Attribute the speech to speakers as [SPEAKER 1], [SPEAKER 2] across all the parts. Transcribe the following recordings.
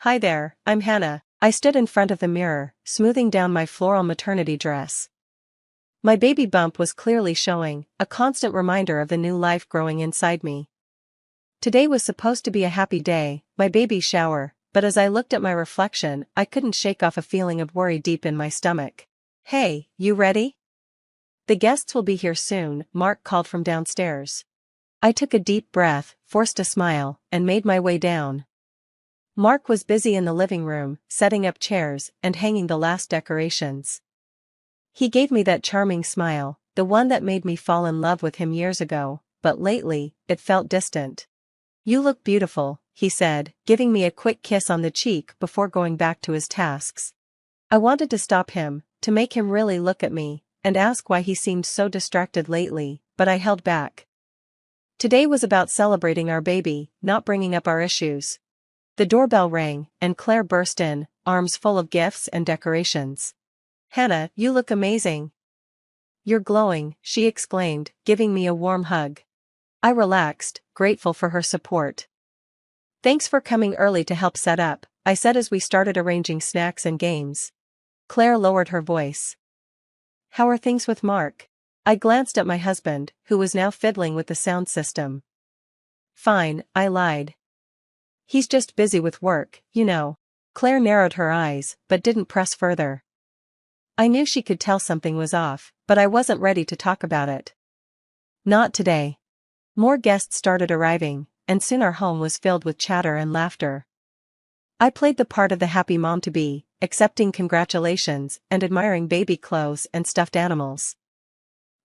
[SPEAKER 1] Hi there, I'm Hannah. I stood in front of the mirror, smoothing down my floral maternity dress. My baby bump was clearly showing, a constant reminder of the new life growing inside me. Today was supposed to be a happy day, my baby's shower, but as I looked at my reflection, I couldn't shake off a feeling of worry deep in my stomach. Hey, you ready? The guests will be here soon, Mark called from downstairs. I took a deep breath, forced a smile, and made my way down. Mark was busy in the living room, setting up chairs and hanging the last decorations. He gave me that charming smile, the one that made me fall in love with him years ago, but lately, it felt distant. You look beautiful, he said, giving me a quick kiss on the cheek before going back to his tasks. I wanted to stop him, to make him really look at me, and ask why he seemed so distracted lately, but I held back. Today was about celebrating our baby, not bringing up our issues. The doorbell rang, and Claire burst in, arms full of gifts and decorations. Hannah, you look amazing. You're glowing, she exclaimed, giving me a warm hug. I relaxed, grateful for her support. Thanks for coming early to help set up, I said as we started arranging snacks and games. Claire lowered her voice. How are things with Mark? I glanced at my husband, who was now fiddling with the sound system. Fine, I lied. He's just busy with work, you know. Claire narrowed her eyes, but didn't press further. I knew she could tell something was off, but I wasn't ready to talk about it. Not today. More guests started arriving, and soon our home was filled with chatter and laughter. I played the part of the happy mom-to-be, accepting congratulations and admiring baby clothes and stuffed animals.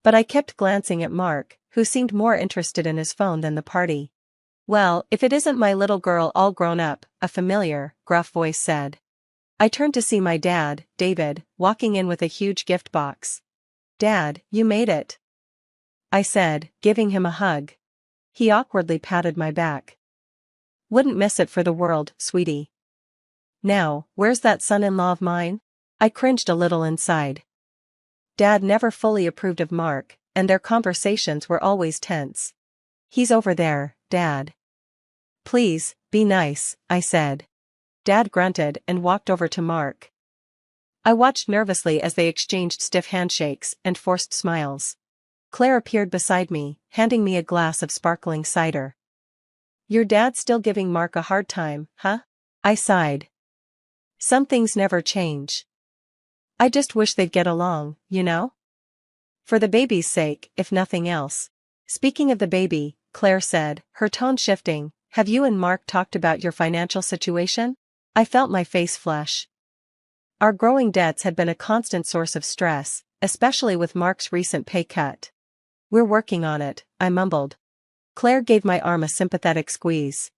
[SPEAKER 1] But I kept glancing at Mark, who seemed more interested in his phone than the party. Well, if it isn't my little girl all grown up, a familiar, gruff voice said. I turned to see my dad, David, walking in with a huge gift box. Dad, you made it, I said, giving him a hug. He awkwardly patted my back. Wouldn't miss it for the world, sweetie. Now, where's that son-in-law of mine? I cringed a little inside. Dad never fully approved of Mark, and their conversations were always tense. He's over there, Dad. Please, be nice, I said. Dad grunted and walked over to Mark. I watched nervously as they exchanged stiff handshakes and forced smiles. Claire appeared beside me, handing me a glass of sparkling cider. Your dad's still giving Mark a hard time, huh? I sighed. Some things never change. I just wish they'd get along, you know? For the baby's sake, if nothing else. Speaking of the baby, Claire said, her tone shifting, have you and Mark talked about your financial situation? I felt my face flush. Our growing debts had been a constant source of stress, especially with Mark's recent pay cut. We're working on it, I mumbled. Claire gave my arm a sympathetic squeeze.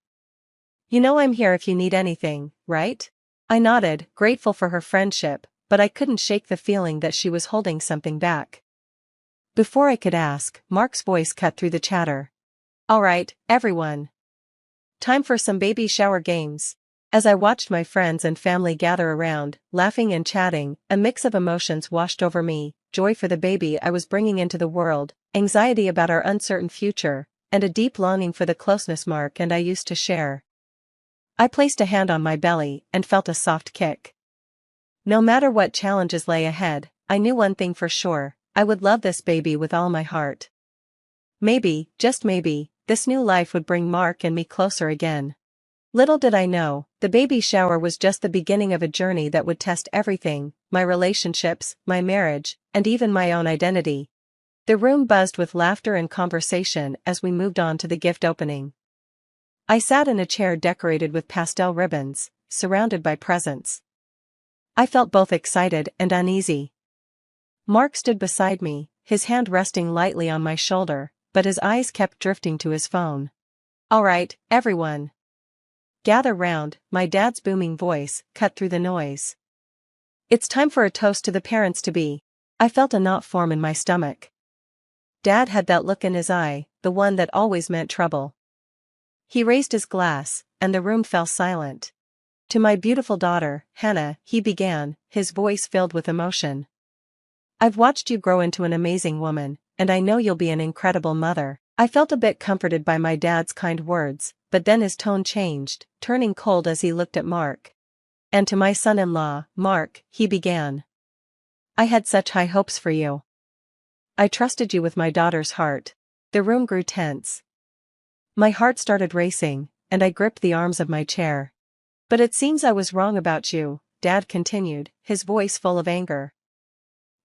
[SPEAKER 1] You know I'm here if you need anything, right? I nodded, grateful for her friendship, but I couldn't shake the feeling that she was holding something back. Before I could ask, Mark's voice cut through the chatter. All right, everyone. Time for some baby shower games. As I watched my friends and family gather around, laughing and chatting, a mix of emotions washed over me, joy for the baby I was bringing into the world, anxiety about our uncertain future, and a deep longing for the closeness Mark and I used to share. I placed a hand on my belly and felt a soft kick. No matter what challenges lay ahead, I knew one thing for sure, I would love this baby with all my heart. Maybe, just maybe, this new life would bring Mark and me closer again. Little did I know, the baby shower was just the beginning of a journey that would test everything, my relationships, my marriage, and even my own identity. The room buzzed with laughter and conversation as we moved on to the gift opening. I sat in a chair decorated with pastel ribbons, surrounded by presents. I felt both excited and uneasy. Mark stood beside me, his hand resting lightly on my shoulder, but his eyes kept drifting to his phone. All right, everyone. Gather round, my dad's booming voice cut through the noise. It's time for a toast to the parents-to-be. I felt a knot form in my stomach. Dad had that look in his eye, the one that always meant trouble. He raised his glass, and the room fell silent. To my beautiful daughter, Hannah, he began, his voice filled with emotion. I've watched you grow into an amazing woman, and I know you'll be an incredible mother. I felt a bit comforted by my dad's kind words, but then his tone changed, turning cold as he looked at Mark. "And to my son-in-law, Mark," he began. "I had such high hopes for you. I trusted you with my daughter's heart." The room grew tense. My heart started racing, and I gripped the arms of my chair. "But it seems I was wrong about you," Dad continued, his voice full of anger.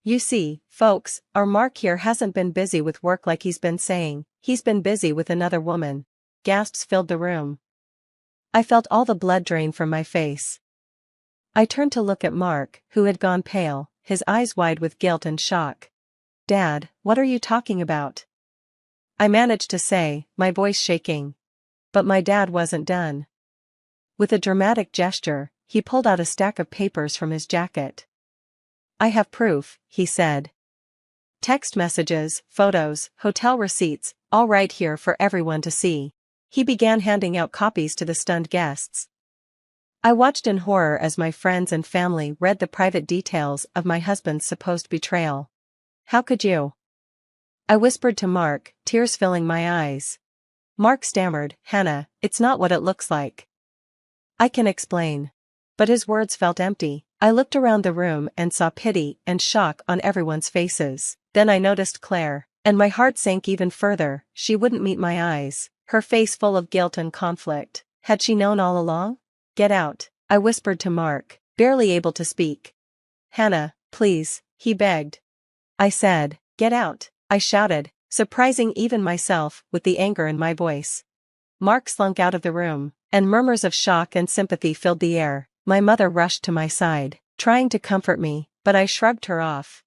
[SPEAKER 1] "You see, folks, our Mark here hasn't been busy with work like he's been saying, he's been busy with another woman." Gasps filled the room. I felt all the blood drain from my face. I turned to look at Mark, who had gone pale, his eyes wide with guilt and shock. "Dad, what are you talking about?" I managed to say, my voice shaking. But my dad wasn't done. With a dramatic gesture, he pulled out a stack of papers from his jacket. "I have proof," he said. "Text messages, photos, hotel receipts, all right here for everyone to see." He began handing out copies to the stunned guests. I watched in horror as my friends and family read the private details of my husband's supposed betrayal. "How could you?" I whispered to Mark, tears filling my eyes. Mark stammered, "Hannah, it's not what it looks like. I can explain." But his words felt empty. I looked around the room and saw pity and shock on everyone's faces. Then I noticed Claire, and my heart sank even further. She wouldn't meet my eyes, her face full of guilt and conflict. Had she known all along? "Get out," I whispered to Mark, barely able to speak. "Hannah, please," he begged. I said, "Get out," I shouted, surprising even myself with the anger in my voice. Mark slunk out of the room, and murmurs of shock and sympathy filled the air. My mother rushed to my side, trying to comfort me, but I shrugged her off.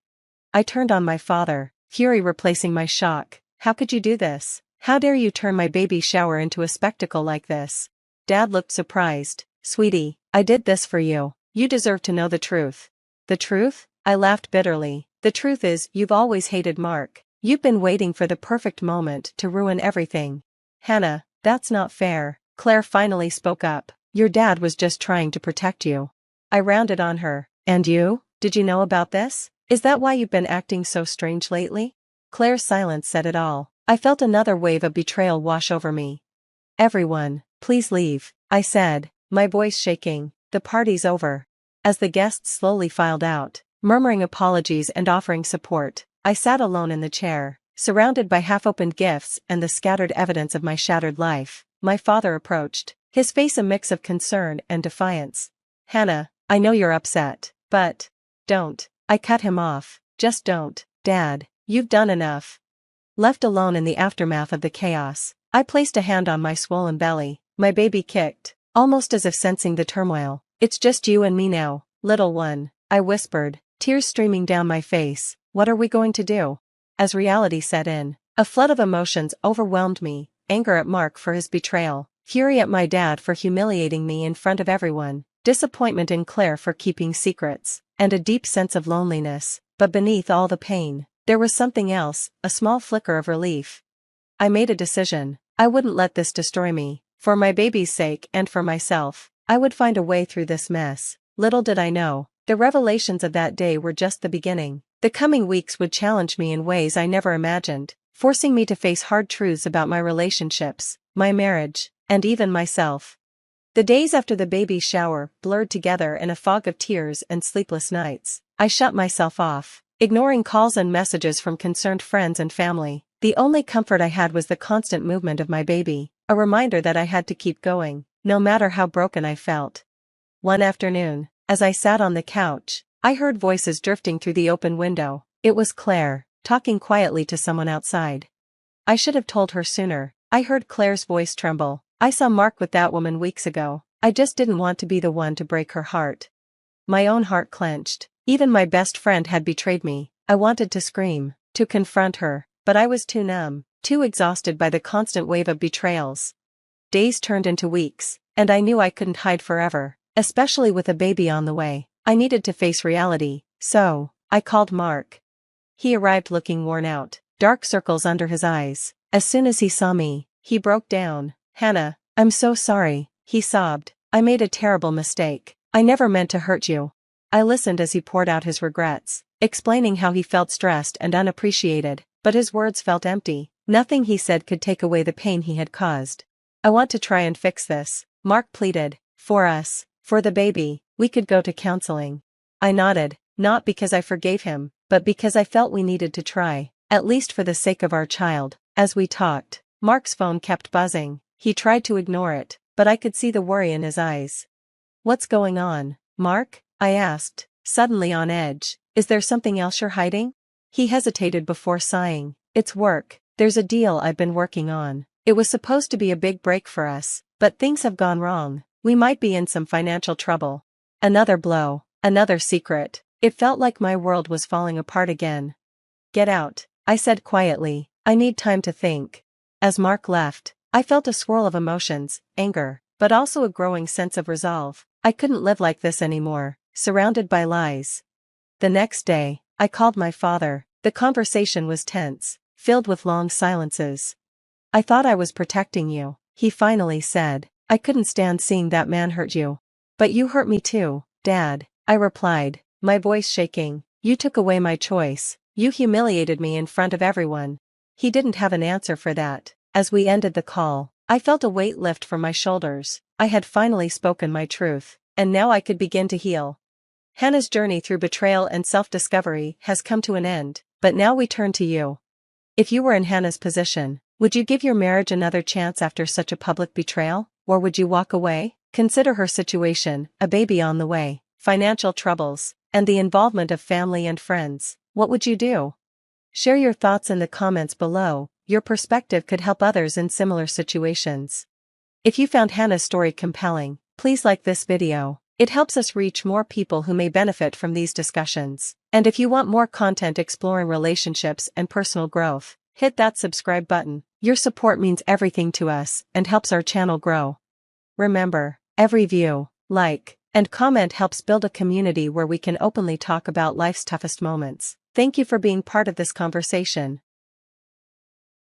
[SPEAKER 1] I turned on my father, fury replacing my shock. "How could you do this? How dare you turn my baby shower into a spectacle like this?" Dad looked surprised. "Sweetie, I did this for you. You deserve to know the truth." "The truth?" I laughed bitterly. "The truth is, you've always hated Mark. You've been waiting for the perfect moment to ruin everything." "Hannah, that's not fair," Claire finally spoke up. "Your dad was just trying to protect you." I rounded on her. "And you? Did you know about this? Is that why you've been acting so strange lately?" Claire's silence said it all. I felt another wave of betrayal wash over me. "Everyone, please leave," I said, my voice shaking. "The party's over." As the guests slowly filed out, murmuring apologies and offering support, I sat alone in the chair, surrounded by half-opened gifts and the scattered evidence of my shattered life. My father approached, his face a mix of concern and defiance. "Hannah, I know you're upset, but don't." I cut him off. "Just don't, Dad, you've done enough." Left alone in the aftermath of the chaos, I placed a hand on my swollen belly. My baby kicked, almost as if sensing the turmoil. "It's just you and me now, little one," I whispered, tears streaming down my face. "What are we going to do?" As reality set in, a flood of emotions overwhelmed me: anger at Mark for his betrayal, fury at my dad for humiliating me in front of everyone, disappointment in Claire for keeping secrets, and a deep sense of loneliness. But beneath all the pain, there was something else, a small flicker of relief. I made a decision. I wouldn't let this destroy me. For my baby's sake and for myself, I would find a way through this mess. Little did I know, the revelations of that day were just the beginning. The coming weeks would challenge me in ways I never imagined, forcing me to face hard truths about my relationships, my marriage, and even myself. The days after the baby shower blurred together in a fog of tears and sleepless nights. I shut myself off, ignoring calls and messages from concerned friends and family. The only comfort I had was the constant movement of my baby, a reminder that I had to keep going, no matter how broken I felt. One afternoon, as I sat on the couch, I heard voices drifting through the open window. It was Claire, talking quietly to someone outside. I should have told her sooner. I heard Claire's voice tremble. "I saw Mark with that woman weeks ago. I just didn't want to be the one to break her heart." My own heart clenched. Even my best friend had betrayed me. I wanted to scream, to confront her, but I was too numb, too exhausted by the constant wave of betrayals. Days turned into weeks, and I knew I couldn't hide forever, especially with a baby on the way. I needed to face reality, so I called Mark. He arrived looking worn out, dark circles under his eyes. As soon as he saw me, he broke down. "Hannah, I'm so sorry," he sobbed. "I made a terrible mistake. I never meant to hurt you." I listened as he poured out his regrets, explaining how he felt stressed and unappreciated, but his words felt empty. Nothing he said could take away the pain he had caused. I want to try and fix this, Mark pleaded. For us, for the baby, we could go to counseling. I nodded, not because I forgave him, but because I felt we needed to try, at least for the sake of our child. As we talked, Mark's phone kept buzzing. He tried to ignore it, but I could see the worry in his eyes. What's going on, Mark? I asked, suddenly on edge. Is there something else you're hiding? He hesitated before sighing. It's work. There's a deal I've been working on. It was supposed to be a big break for us, but things have gone wrong. We might be in some financial trouble. Another blow, another secret. It felt like my world was falling apart again. Get out, I said quietly. I need time to think. As Mark left, I felt a swirl of emotions, anger, but also a growing sense of resolve. I couldn't live like this anymore, surrounded by lies. The next day, I called my father. The conversation was tense, filled with long silences. I thought I was protecting you, he finally said. I couldn't stand seeing that man hurt you. But you hurt me too, Dad, I replied, my voice shaking. You took away my choice. You humiliated me in front of everyone. He didn't have an answer for that. As we ended the call, I felt a weight lift from my shoulders. I had finally spoken my truth, and now I could begin to heal. Hannah's journey through betrayal and self-discovery has come to an end, but now we turn to you. If you were in Hannah's position, would you give your marriage another chance after such a public betrayal, or would you walk away? Consider her situation, a baby on the way, financial troubles, and the involvement of family and friends. What would you do? Share your thoughts in the comments below. Your perspective could help others in similar situations. If you found Hannah's story compelling, please like this video. It helps us reach more people who may benefit from these discussions. And if you want more content exploring relationships and personal growth, hit that subscribe button. Your support means everything to us and helps our channel grow. Remember, every view, like, and comment helps build a community where we can openly talk about life's toughest moments. Thank you for being part of this conversation.